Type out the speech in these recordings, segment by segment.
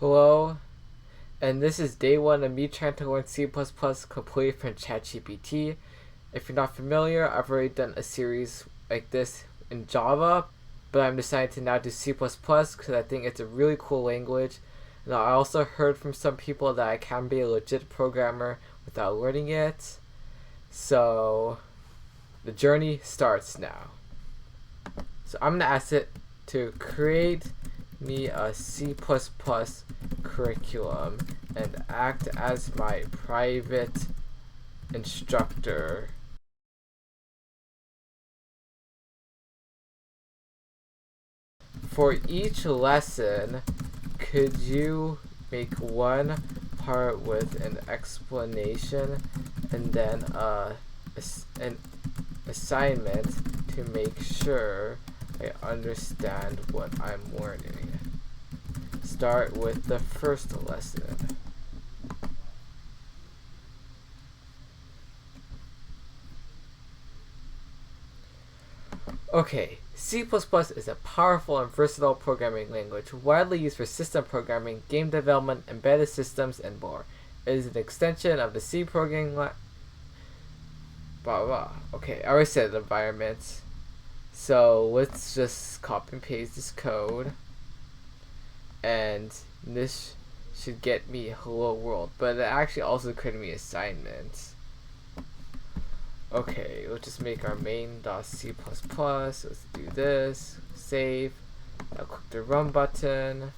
Hello, and this is day one of me trying to learn C++ completely from ChatGPT. If you're not familiar, I've already done a series like this in Java, but I'm deciding to now do C++ because I think it's a really cool language. And I also heard from some people that I can be a legit programmer without learning it. So the journey starts now. So I'm going to ask it to create me a C++ curriculum and act as my private instructor. For each lesson, could you make one part with an explanation and then an assignment to make sure I understand what I'm learning? Start with the first lesson. Okay, C++ is a powerful and versatile programming language widely used for system programming, game development, embedded systems, and more. It is an extension of the C programming blah blah. Okay, I already said environment. So let's just copy and paste this code. And this should get me hello world, but it actually also created me assignments. Okay, let's just make our main.c++. Let's do this. Save. Now click the run button.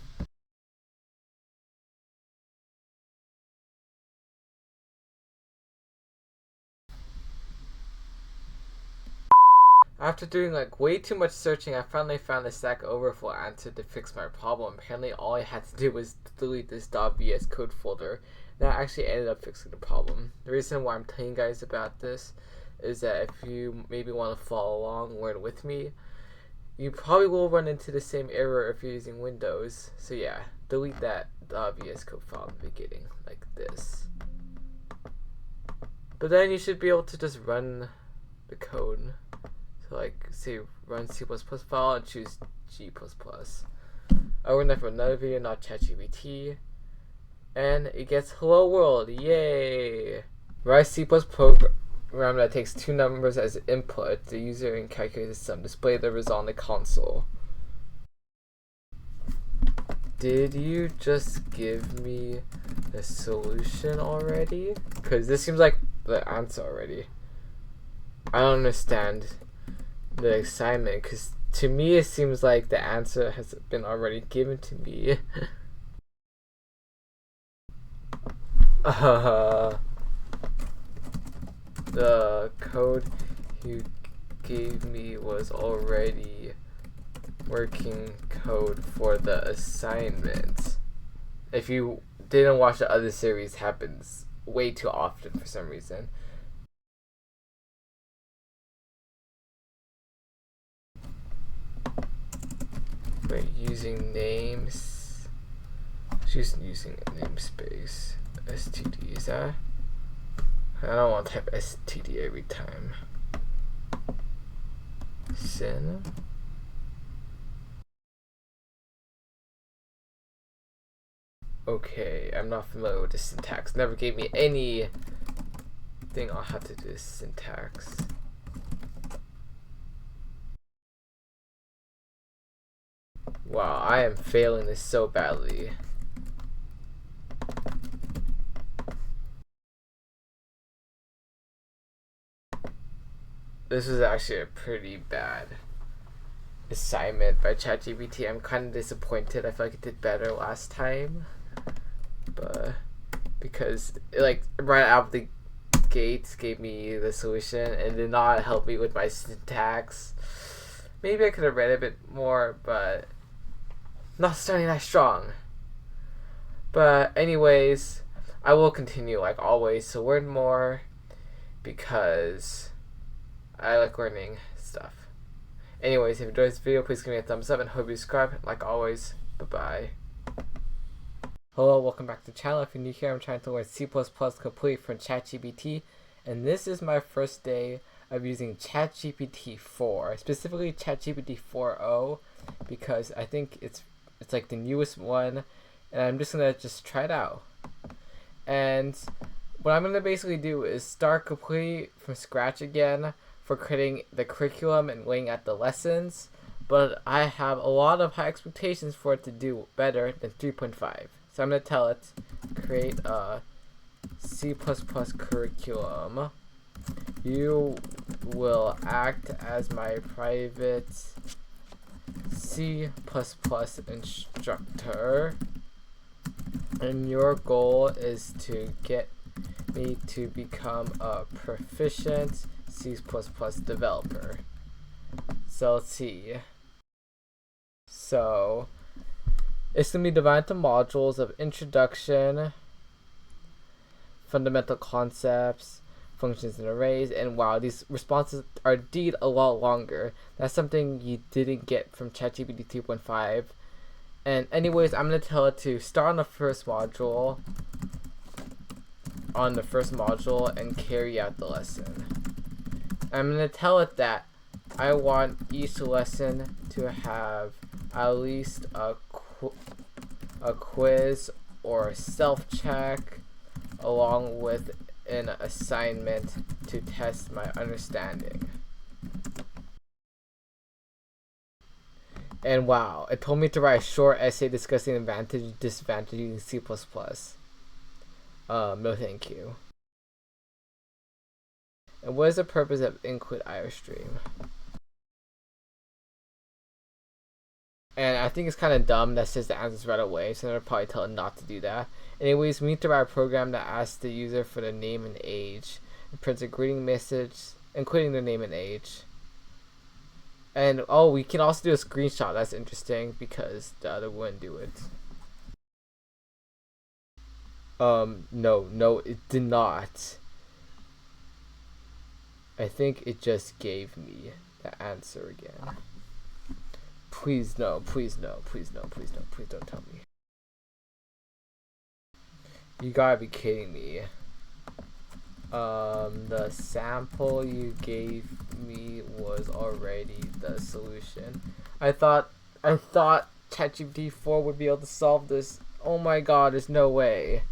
After doing way too much searching, I finally found the Stack Overflow answer to fix my problem. Apparently all I had to do was delete this .vs code folder. That actually ended up fixing the problem. The reason why I'm telling you guys about this is that if you maybe want to follow along, learn with me, you probably will run into the same error if you're using Windows. So yeah, delete that .vs code file in the beginning, like this. But then you should be able to just run the code. So say run C++ file and choose G++. I learned that from another video, not ChatGPT. And it gets hello world, yay! Write C++ program that takes two numbers as input. The user can calculate the sum. Display the result on the console. Did you just give me the solution already? Because this seems like the answer already. I don't understand the assignment, because to me it seems like the answer has been already given to me. The code you gave me was already working code for the assignment. If you didn't watch the other series, happens way too often for some reason. Wait, using names. She's using a namespace. STD, is that? I don't want to type STD every time. Sin. Okay, I'm not familiar with the syntax. Never gave me any thing on how to do this syntax. Wow, I am failing this so badly. This was actually a pretty bad assignment by ChatGPT. I'm kind of disappointed. I feel like it did better last time, but because it right out of the gate gave me the solution and did not help me with my syntax. Maybe I could have read a bit more, but not starting that strong. But anyways, I will continue like always to learn more because I like learning stuff. Anyways, if you enjoyed this video, please give me a thumbs up and hope you subscribe. Like always, bye-bye. Hello, welcome back to the channel. If you're new here, I'm trying to learn C++ completely from ChatGPT. And this is my first day of using ChatGPT 4, specifically ChatGPT 4.0, because I think it's like the newest one, and I'm just gonna just try it out. And what I'm gonna basically do is start completely from scratch again for creating the curriculum and laying out the lessons. But I have a lot of high expectations for it to do better than 3.5. So I'm gonna tell it create a C++ curriculum. You will act as my private C++ instructor, and your goal is to get me to become a proficient C++ developer. So let's see. So it's going to be divided into modules of introduction, fundamental concepts, functions and arrays, and wow, these responses are indeed a lot longer. That's something you didn't get from ChatGPT 2.5. And anyways, I'm going to tell it to start on the first module and carry out the lesson. I'm going to tell it that I want each lesson to have at least a quiz or self-check along with an assignment to test my understanding. And wow, it told me to write a short essay discussing advantage and disadvantage using C++. No thank you. And what is the purpose of include IOStream? And I think it's kind of dumb that says the answers right away, so I'll probably tell it not to do that. Anyways, we need to write a program that asks the user for the name and age. It prints a greeting message, including their name and age. And oh, we can also do a screenshot. That's interesting because the other wouldn't do it. No, it did not. I think it just gave me the answer again. Please no, please no, please no, please no, please don't tell me. You gotta be kidding me. The sample you gave me was already the solution. I thought ChatGPT 4 would be able to solve this. Oh my god, there's no way.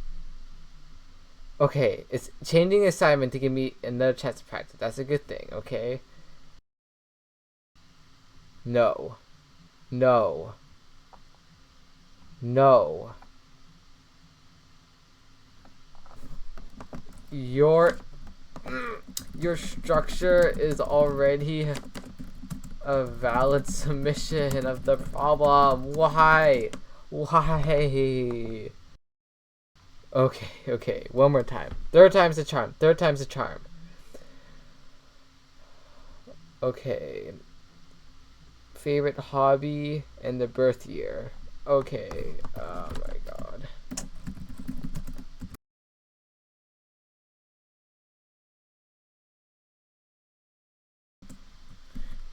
Okay, it's changing the assignment to give me another chance to practice. That's a good thing, okay? No. No. No. Your structure is already a valid submission of the problem. Why? Why? Okay, one more time. Third time's the charm. Okay. Favorite hobby and the birth year. Okay, oh my god.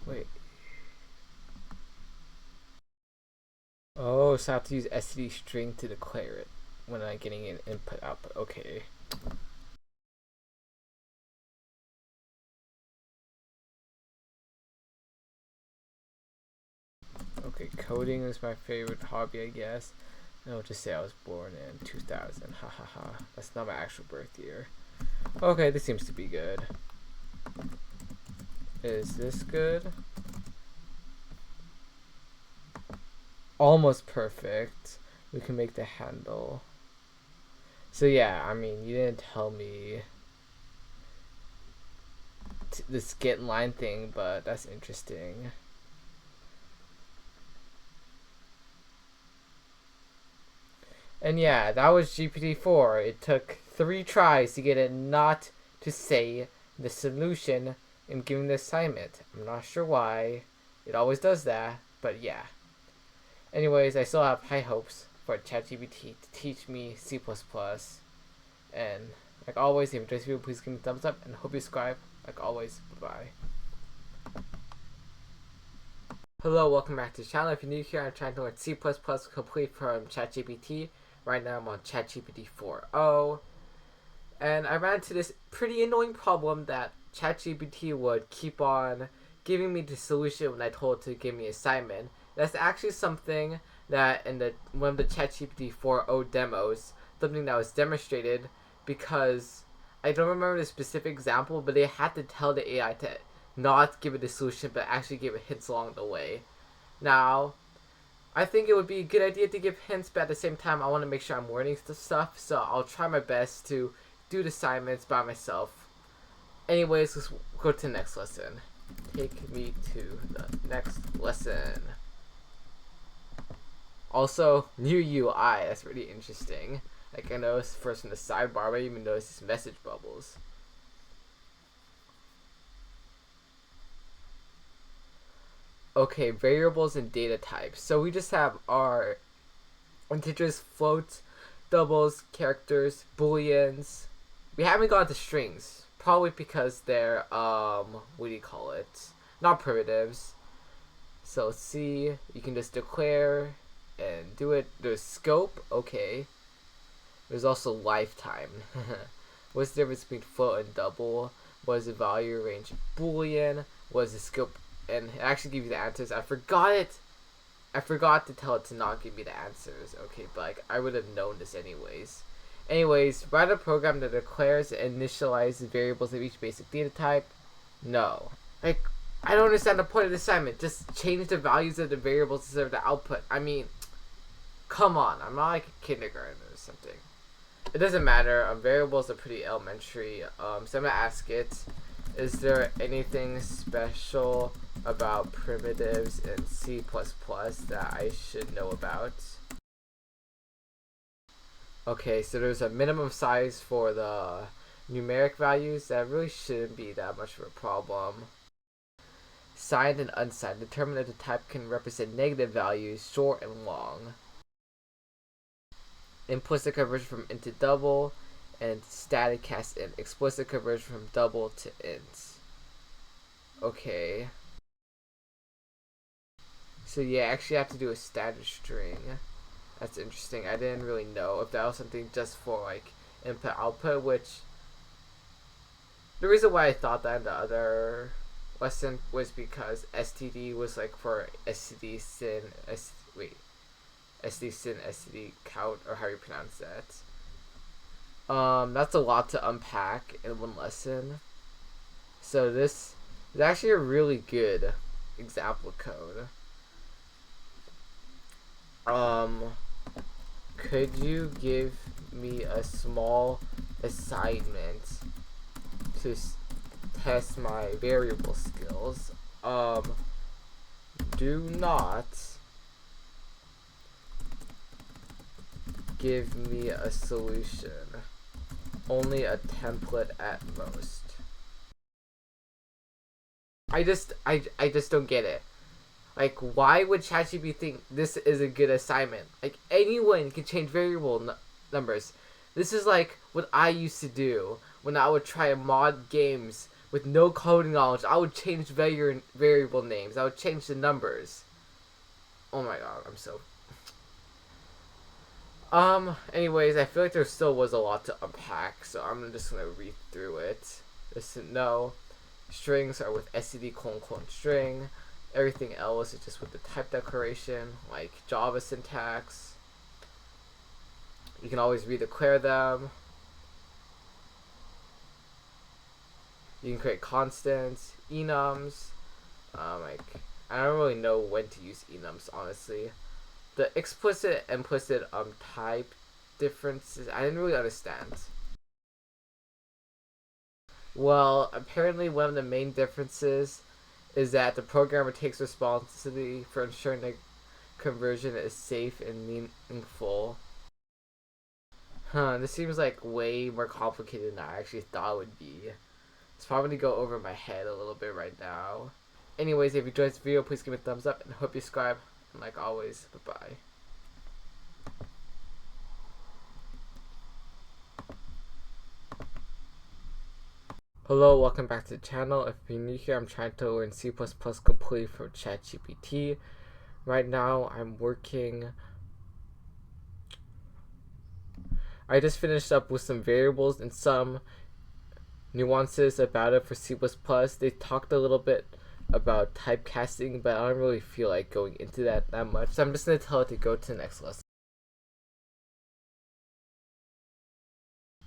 Wait. Oh, so I have to use std string to declare it when I'm getting an input output. Okay. Okay, coding is my favorite hobby, I guess. I'll just say I was born in 2000. Ha. That's not my actual birth year. Okay, this seems to be good. Is this good? Almost perfect. We can make the handle. So yeah, I mean, you didn't tell me this get in line thing, but that's interesting. And yeah, that was GPT-4. It took 3 tries to get it not to say the solution in giving the assignment. I'm not sure why. It always does that, but yeah. Anyways, I still have high hopes for ChatGPT to teach me C++. And like always, if you enjoyed this video, please give me a thumbs up and hope you subscribe. Like always, bye-bye. Hello, welcome back to the channel. If you're new here, I'm trying to learn C++ complete from ChatGPT. Right now I'm on ChatGPT 4.0. And I ran into this pretty annoying problem that ChatGPT would keep on giving me the solution when I told it to give me an assignment. That's actually something that in the one of the ChatGPT 4.0 demos, something that was demonstrated, because I don't remember the specific example, but they had to tell the AI to not give it a solution, but actually give it hints along the way. Now, I think it would be a good idea to give hints, but at the same time, I want to make sure I'm learning stuff, so I'll try my best to do the assignments by myself. Anyways, let's go to the next lesson. Take me to the next lesson. Also, new UI, that's really interesting. Like, I noticed first in the sidebar, I even noticed these message bubbles. Okay, variables and data types. So we just have our integers, floats, doubles, characters, booleans. We haven't gone to strings, probably because they're what do you call it? Not primitives. So let's see, you can just declare and do it. There's scope, okay. There's also lifetime. What's the difference between float and double? What is the value range boolean? What is the scope? And it actually gives you the answers. I forgot it. I forgot to tell it to not give me the answers. Okay, but like, I would have known this anyways. Anyways, write a program that declares and initializes the variables of each basic data type. No. Like, I don't understand the point of the assignment. Just change the values of the variables instead of the output. I mean, come on. I'm not like a kindergartner or something. It doesn't matter. Variables are pretty elementary. So I'm gonna ask it, is there anything special about primitives in C++ that I should know about? Okay, so there's a minimum size for the numeric values. That really shouldn't be that much of a problem. Signed and unsigned. Determine that the type can represent negative values, short and long. Implicit conversion from int to double, and static cast int. Explicit conversion from double to int. Okay. So yeah, I actually have to do a static string. That's interesting. I didn't really know if that was something just for like input output, which the reason why I thought that in the other lesson was because STD was like for STD sin STD sin STD count, or how you pronounce that. That's a lot to unpack in one lesson. So this is actually a really good example code. Could you give me a small assignment to test my variable skills? Do not give me a solution. Only a template at most. I just don't get it. Like, why would ChatGPT think this is a good assignment? Like, anyone can change variable numbers. This is like what I used to do when I would try to mod games with no coding knowledge. I would change variable names. I would change the numbers. Oh my god, I'm so... anyways, I feel like there still was a lot to unpack, so I'm just gonna read through it. Listen, no. Strings are with std : string. Everything else is just with the type declaration, like Java syntax. You can always redeclare them. You can create constants, enums. Like, I don't really know when to use enums, honestly. The explicit and implicit type differences, I didn't really understand. Well, apparently one of the main differences is that the programmer takes responsibility for ensuring the conversion is safe and meaningful. This seems like way more complicated than I actually thought it would be. It's probably going to go over my head a little bit right now. Anyways, if you enjoyed this video, please give me a thumbs up and hope you subscribe. And like always, bye-bye. Hello, welcome back to the channel. If you're new here, I'm trying to learn C++ completely from ChatGPT. Right now, I just finished up with some variables and some nuances about it for C++. They talked a little bit about typecasting, but I don't really feel like going into that much. So I'm just going to tell it to go to the next lesson.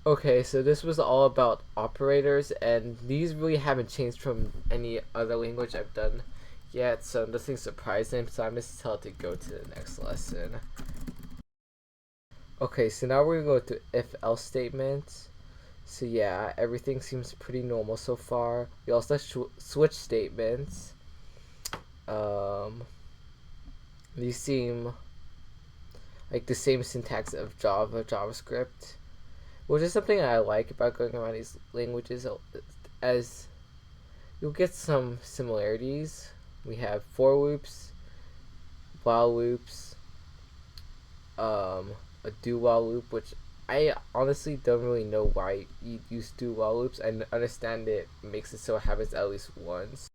Okay, so this was all about operators, and these really haven't changed from any other language I've done yet, so nothing surprising, so I'm just tell it to go to the next lesson. Okay, so now we're going to go to if-else statements. So yeah, everything seems pretty normal so far. We also have switch statements. These seem like the same syntax of JavaScript, which is something I like about going around these languages, as you'll get some similarities. We have for loops, while loops, a do while loop, which I honestly don't really know why you use do while loops. I understand it makes it so it happens at least once.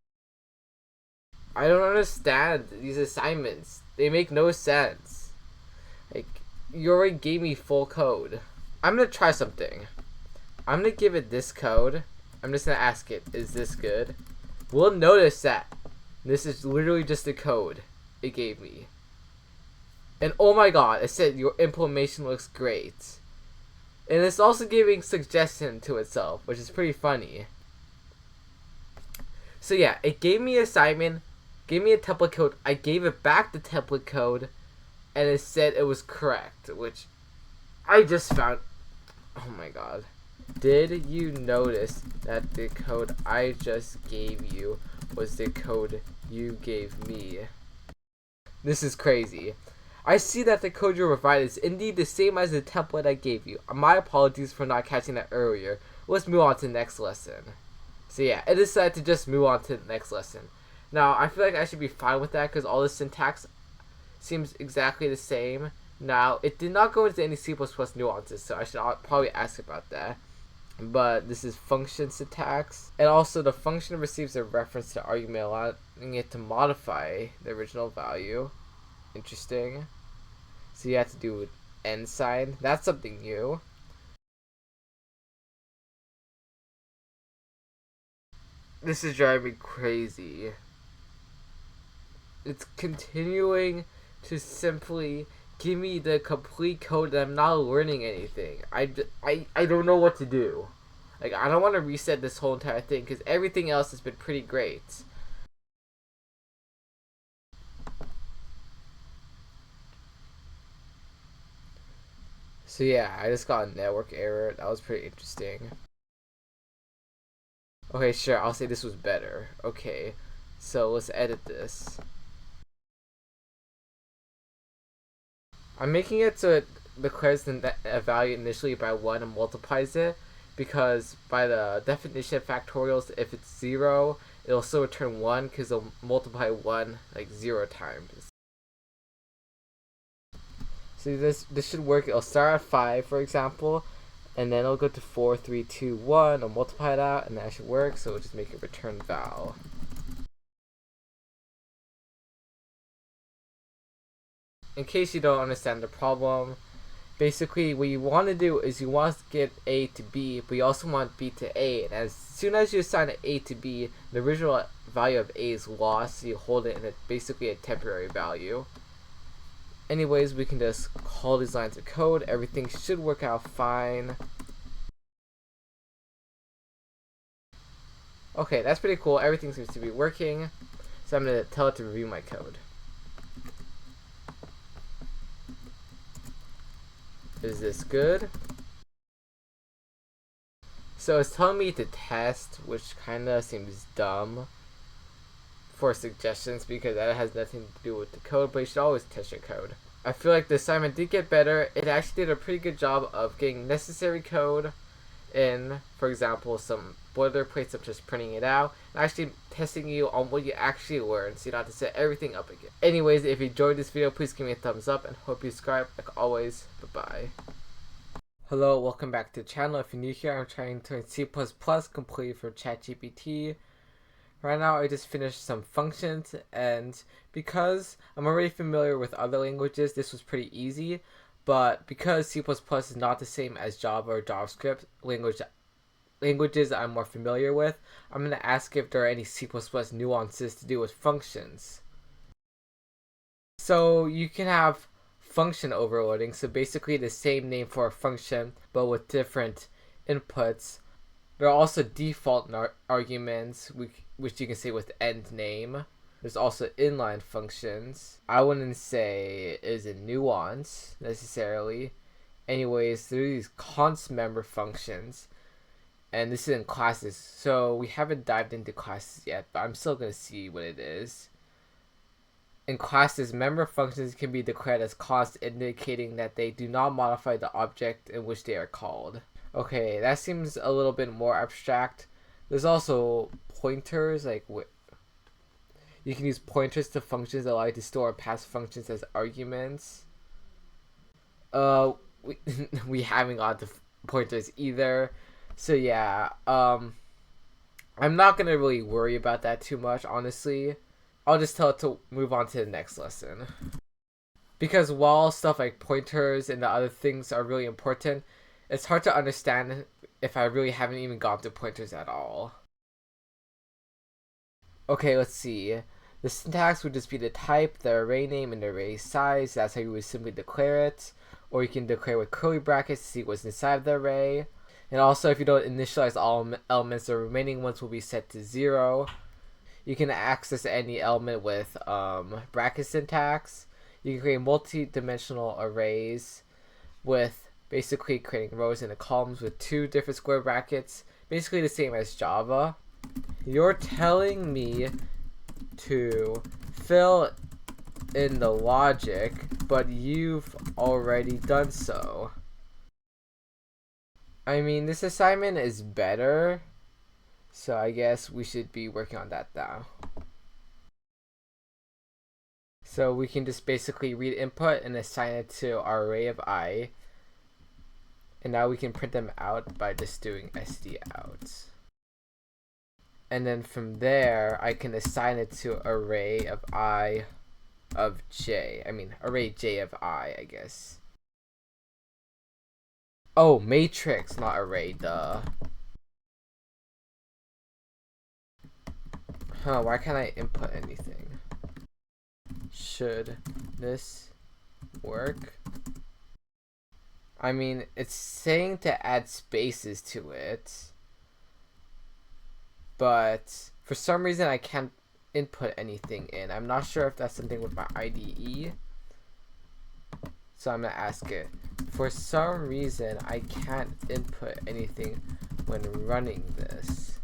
I don't understand these assignments. They make no sense. Like, you already gave me full code. I'm gonna try something. I'm gonna give it this code. I'm just gonna ask it, is this good? We'll notice that this is literally just the code it gave me. And oh my god, it said your implementation looks great. And it's also giving suggestion to itself, which is pretty funny. So yeah, it gave me an assignment, gave me a template code. I gave it back the template code, and it said it was correct, which I just found. Oh my god. Did you notice that the code I just gave you was the code you gave me? This is crazy. I see that the code you provided is indeed the same as the template I gave you. My apologies for not catching that earlier. Let's move on to the next lesson. So yeah, it decided to just move on to the next lesson. Now, I feel like I should be fine with that because all the syntax seems exactly the same. Now, it did not go into any C++ nuances, so I should probably ask about that. But this is function syntax. And also, the function receives a reference to argument, allowing it to modify the original value. Interesting. So you have to do with n sign. That's something new. This is driving me crazy. It's continuing to simply give me the complete code that I'm not learning anything. I don't know what to do. Like, I don't want to reset this whole entire thing because everything else has been pretty great. So yeah, I just got a network error. That was pretty interesting. Okay, sure, I'll say this was better. Okay, so let's edit this. I'm making it so it declares the value initially by 1 and multiplies it, because by the definition of factorials, if it's 0, it'll still return 1 because it'll multiply 1 like 0 times. So this should work. It'll start at 5, for example, and then it'll go to 4, 3, 2, 1. I'll multiply it out, and that should work. So we'll just make it return val. In case you don't understand the problem, basically what you want to do is you want to get A to B, but you also want B to A. And as soon as you assign A to B, the original value of A is lost, so you hold it in basically a temporary value. Anyways, we can just call these lines of code. Everything should work out fine. Okay, that's pretty cool. Everything seems to be working. So I'm going to tell it to review my code. Is this good? So it's telling me to test, which kind of seems dumb for suggestions because that has nothing to do with the code, but you should always test your code. I feel like the assignment did get better. It actually did a pretty good job of getting necessary code in, for example, some boilerplate, such as printing it out, and actually testing you on what you actually learned, so you don't have to set everything up again. Anyways, if you enjoyed this video, please give me a thumbs up, and hope you subscribe. Like always, bye-bye. Hello, welcome back to the channel. If you're new here, I'm trying to learn C++ completely from ChatGPT. Right now, I just finished some functions, and because I'm already familiar with other languages, this was pretty easy. But because C++ is not the same as Java or JavaScript, language languages I'm more familiar with, I'm going to ask if there are any C++ nuances to do with functions. So you can have function overloading, so basically the same name for a function but with different inputs. There are also default arguments, which you can say with end name. There's also inline functions. I wouldn't say is a nuance necessarily. Anyways, there are these const member functions, and this is in classes. So we haven't dived into classes yet, but I'm still gonna see what it is. In classes, member functions can be declared as const, indicating that they do not modify the object in which they are called. Okay, that seems a little bit more abstract. There's also pointers, like you can use pointers to functions that allow you to store or pass functions as arguments. We, we haven't got the pointers either. So yeah, I'm not gonna really worry about that too much, honestly. I'll just tell it to move on to the next lesson. Because while stuff like pointers and the other things are really important, it's hard to understand if I really haven't even gone to pointers at all. Okay, let's see. The syntax would just be the type, the array name, and the array size. That's how you would simply declare it. Or you can declare with curly brackets to see what's inside of the array. And also, if you don't initialize all elements, the remaining ones will be set to 0. You can access any element with bracket syntax. You can create multi-dimensional arrays with basically creating rows and columns with 2 different square brackets. Basically the same as Java. You're telling me to fill in the logic, but you've already done so. I mean, this assignment is better, so I guess we should be working on that now. So we can just basically read input and assign it to our array of I. And now we can print them out by just doing stdout. And then from there, I can assign it to array of I of j. I mean, array j of I guess. Oh, matrix, not array, duh. Huh, why can't I input anything? Should this work? I mean, it's saying to add spaces to it, but for some reason I can't input anything in. I'm not sure if that's something with my IDE, so I'm gonna ask it. For some reason I can't input anything when running this.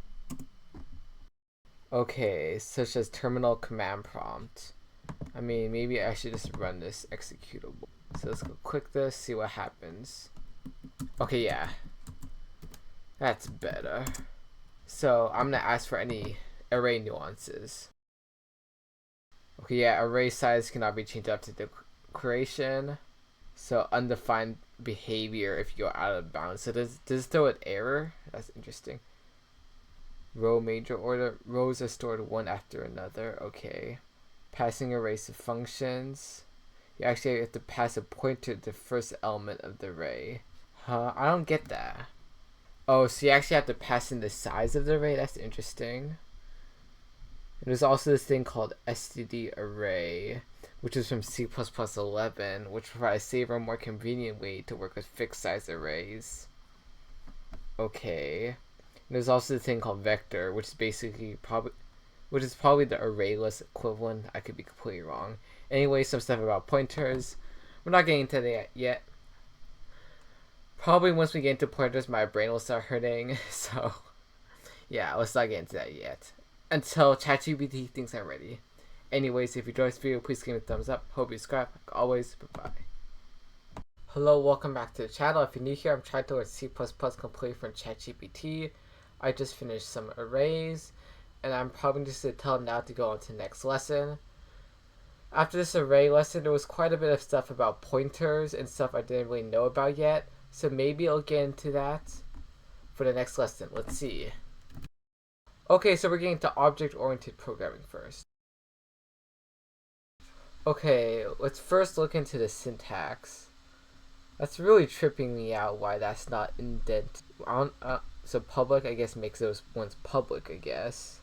Okay, such as terminal command prompt. I mean, maybe I should just run this executable. So let's go click this, see what happens. Okay, yeah. That's better. So I'm gonna ask for any array nuances. Okay, yeah, array size cannot be changed up to declaration. So undefined behavior if you go out of bounds. So does it throw an error? That's interesting. Row major order. Rows are stored one after another. Okay. Passing arrays to functions. You actually have to pass a pointer to the first element of the array. Huh? I don't get that. Oh, so you actually have to pass in the size of the array? That's interesting. And there's also this thing called std array, which is from C++11, which provides a safer, more convenient way to work with fixed size arrays. Okay. And there's also the thing called vector, which is basically probably the arrayless equivalent. I could be completely wrong. Anyway, some stuff about pointers. We're not getting into that yet. Probably once we get into pointers, my brain will start hurting. So, yeah, let's not get into that yet. Until ChatGPT thinks I'm ready. Anyways, if you enjoyed this video, please give me a thumbs up. Hope you subscribe. Like always, bye-bye. Hello, welcome back to the channel. If you're new here, I'm trying to learn C++ completely from ChatGPT. I just finished some arrays, and I'm probably just going to tell them now to go on to the next lesson. After this array lesson, there was quite a bit of stuff about pointers and stuff I didn't really know about yet, so maybe I'll get into that for the next lesson. Let's see. Okay, so we're getting to object-oriented programming first. Okay, let's first look into the syntax. That's really tripping me out why that's not indented. So public, I guess, makes those ones public, I guess.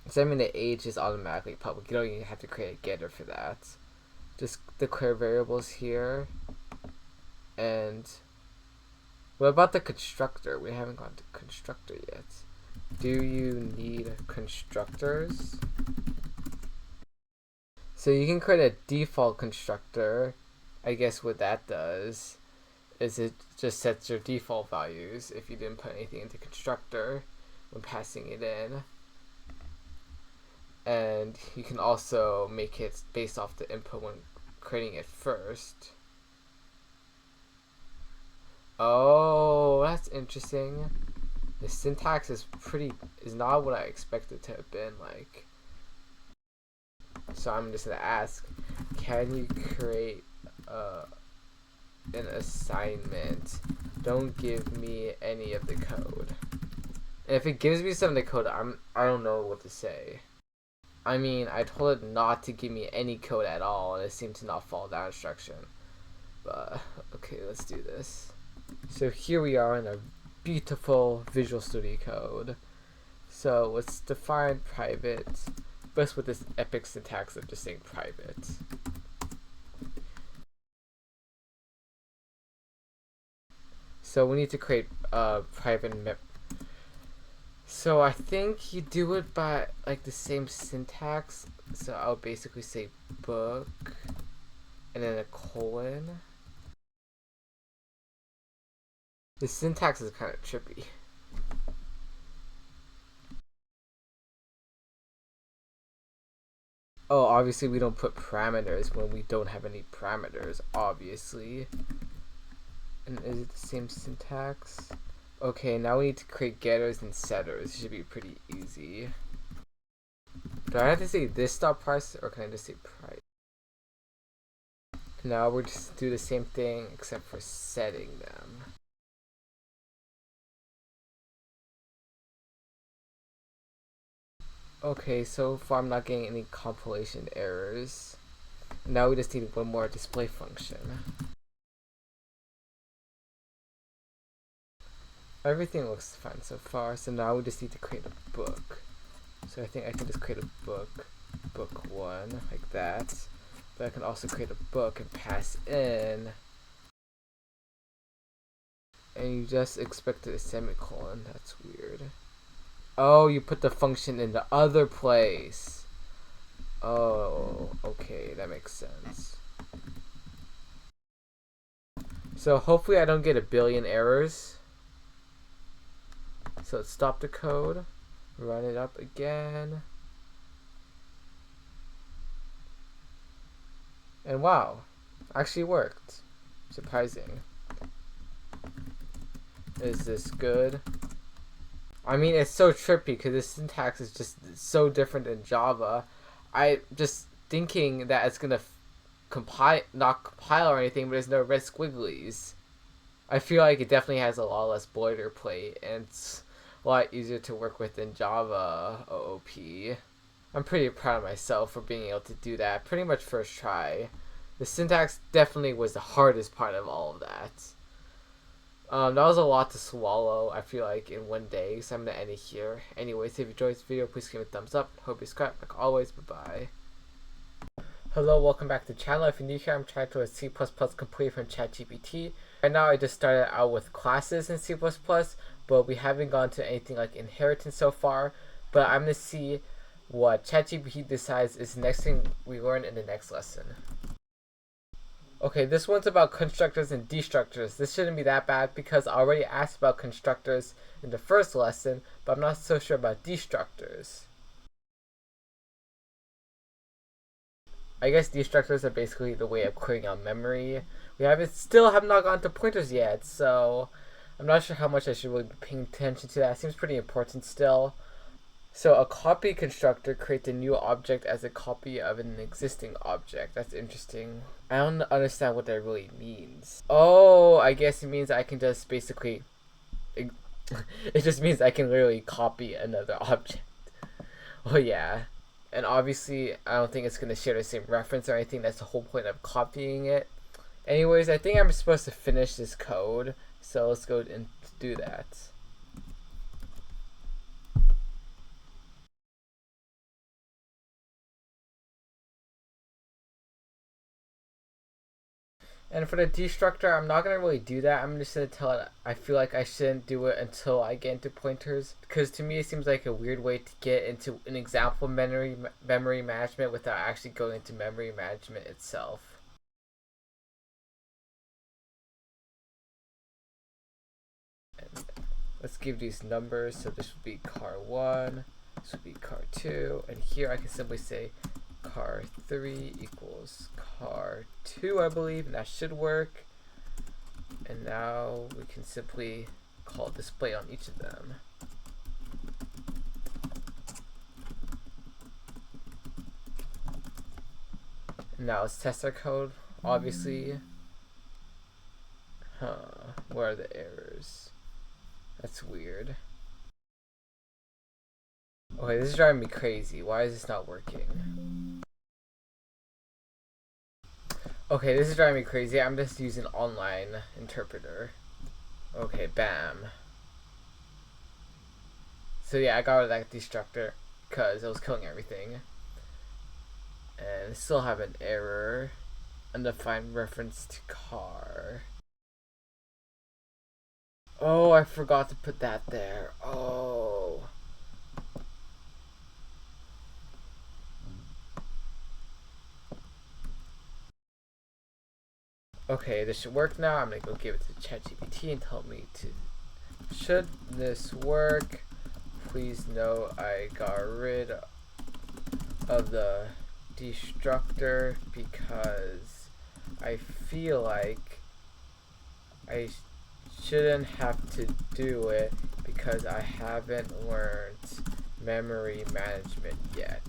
So I mean, the age is automatically public. You don't even have to create a getter for that. Just declare variables here. And what about the constructor? We haven't gone to constructor yet. Do you need constructors? So you can create a default constructor. I guess what that does is it just sets your default values if you didn't put anything into constructor when passing it in. And you can also make it based off the input when creating it first. Oh, that's interesting. The syntax is not what I expected to have been like. So I'm just gonna ask, can you create an assignment? Don't give me any of the code. And if it gives me some of the code, I don't know what to say. I mean, I told it not to give me any code at all, and it seemed to not follow that instruction. But okay, let's do this. So here we are in a beautiful Visual Studio Code. So let's define private, but with this epic syntax of just saying private. So we need to create a private So I think you do it by like the same syntax. So I'll basically say book and then a colon. The syntax is kind of trippy. Oh, obviously we don't put parameters when we don't have any parameters, obviously. And is it the same syntax? Okay, now we need to create getters and setters. It should be pretty easy. Do I have to say this dot parse or can I just say price? Now we'll just do the same thing except for setting them. Okay, so far I'm not getting any compilation errors. Now we just need one more display function. Everything looks fine so far, so now we just need to create a book. So I think I can just create a book 1, like that. But I can also create a book and pass in. And you just expected a semicolon, that's weird. Oh, you put the function in the other place. Oh, okay, that makes sense. So hopefully I don't get a billion errors. So let's stop the code, run it up again. And wow, actually worked. Surprising. Is this good? I mean, it's so trippy because the syntax is just so different in Java. I just thinking that it's gonna not compile or anything, but there's no red squigglies. I feel like it definitely has a lot less boilerplate and it's a lot easier to work with in Java OOP. I'm pretty proud of myself for being able to do that pretty much first try. The syntax definitely was the hardest part of all of that. That was a lot to swallow, I feel like, in one day, so I'm going to end it here. Anyways, if you enjoyed this video, please give it a thumbs up. Hope you subscribe. Like always, bye-bye. Hello, welcome back to the channel. If you're new here, I'm trying to learn C++ complete from ChatGPT. Right now, I just started out with classes in C++, but we haven't gone to anything like inheritance so far. But I'm going to see what ChatGPT decides is the next thing we learn in the next lesson. Okay, this one's about constructors and destructors. This shouldn't be that bad because I already asked about constructors in the first lesson, but I'm not so sure about destructors. I guess destructors are basically the way of clearing out memory. Still have not gone to pointers yet, so I'm not sure how much I should really be paying attention to that. It seems pretty important still. So a copy constructor creates a new object as a copy of an existing object. That's interesting. I don't understand what that really means. Oh, I guess it means I can just basically... It just means I can literally copy another object. Oh yeah. And obviously, I don't think it's going to share the same reference or anything. That's the whole point of copying it. Anyways, I think I'm supposed to finish this code, so let's go and do that. And for the destructor, I'm not going to really do that. I'm just going to tell it I feel like I shouldn't do it until I get into pointers. Because to me, it seems like a weird way to get into an example memory management without actually going into memory management itself. And let's give these numbers. So this would be car 1, this would be car 2, and here I can simply say car 3 equals car 2, I believe, and that should work. And now we can simply call display on each of them. And now let's test our code, obviously. Where are the errors? That's weird. Okay, this is driving me crazy. Why is this not working? Okay, this is driving me crazy. I'm just using online interpreter. Okay, bam. So yeah, I got rid of that destructor because it was killing everything. And still have an error. Undefined reference to car. Oh, I forgot to put that there. Oh. Okay, this should work now. I'm gonna go give it to ChatGPT and tell me to. Should this work? Please know I got rid of the destructor because I feel like I shouldn't have to do it because I haven't learned memory management yet.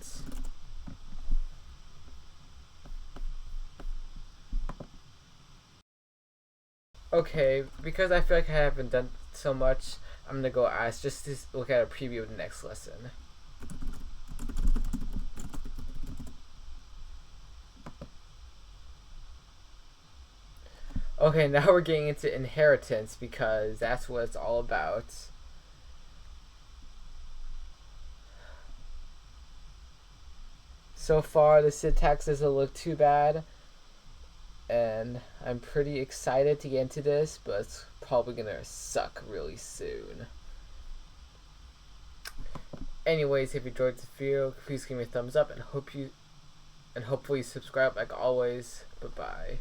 Okay, because I feel like I haven't done so much, I'm gonna go ask just to look at a preview of the next lesson. Okay, now we're getting into inheritance because that's what it's all about. So far, the syntax doesn't look too bad, and I'm pretty excited to get into this, but it's probably gonna suck really soon. Anyways, if you enjoyed this video, please give me a thumbs up and hopefully subscribe like always. Bye bye.